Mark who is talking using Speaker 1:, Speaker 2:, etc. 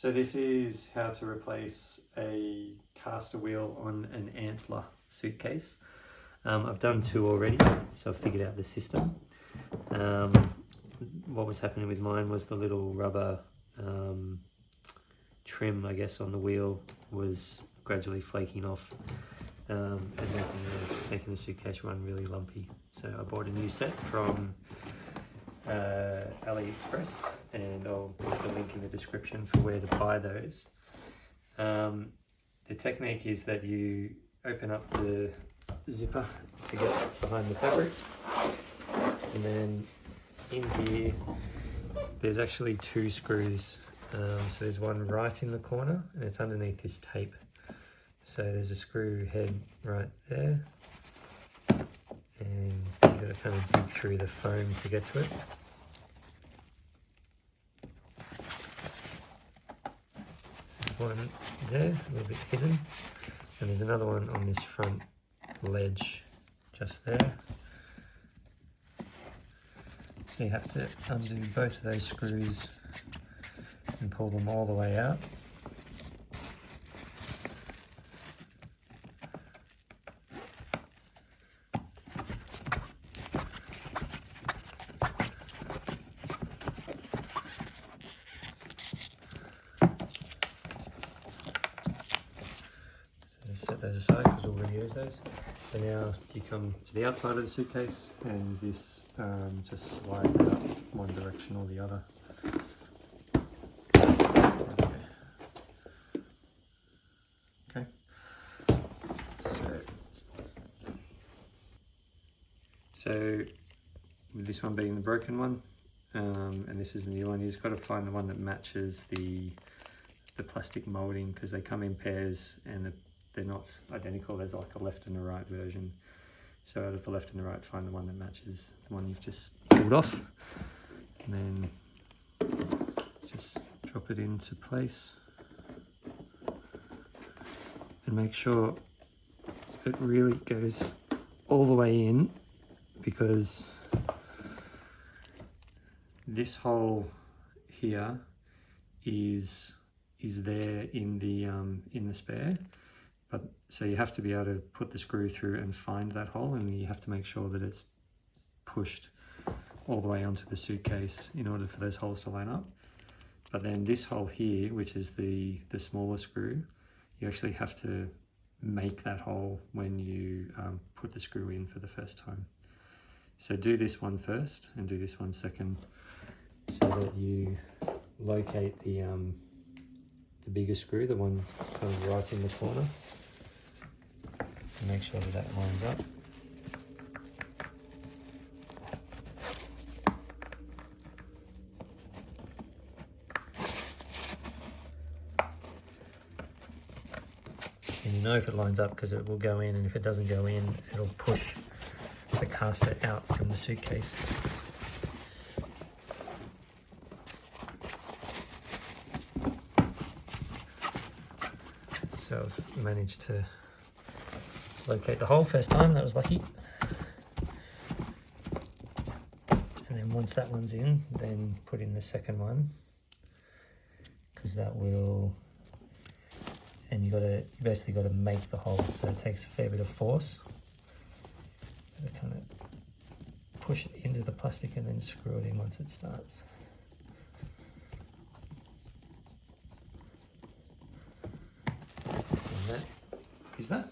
Speaker 1: So this is how to replace a castor wheel on an Antler suitcase. I've done 2 already, so I've figured out the system. What was happening with mine was the little rubber trim, I guess, on the wheel was gradually flaking off and making the suitcase run really lumpy. So I bought a new set from AliExpress, and I'll put the link in the description for where to buy those. The technique is that you open up the zipper to get behind the fabric, and then in here there's actually 2 screws. So there's one right in the corner and it's underneath this tape. So there's a screw head right there, and you've got to kind of dig through the foam to get to it. There's one there, a little bit hidden, and there's another one on this front ledge just there. So you have to undo both of those screws and pull them all the way out. Set those aside because we'll reuse those. So now you come to the outside of the suitcase, and this just slides out one direction or the other. Okay. So with this one being the broken one, and this is the new one, you just got to find the one that matches the plastic molding, because they come in pairs and they're not identical. There's like a left and a right version. So out of the left and the right, find the one that matches the one you've just pulled off, and then just drop it into place and make sure it really goes all the way in, because this hole here is there in the spare. But so you have to be able to put the screw through and find that hole, and you have to make sure that it's pushed all the way onto the suitcase in order for those holes to line up. But then this hole here, which is the smaller screw, you actually have to make that hole when you put the screw in for the first time. So do this one first and do this one second, so that you locate the bigger screw, the one kind of right in the corner. Make sure that lines up. And you know if it lines up because it will go in, and if it doesn't go in, it'll push the castor out from the suitcase. So I've managed to locate the hole first time, that was lucky. And then once that one's in, then put in the second one, because that will, and you basically got to make the hole, so it takes a fair bit of force. To kind of push it into the plastic and then screw it in once it starts. And that is that.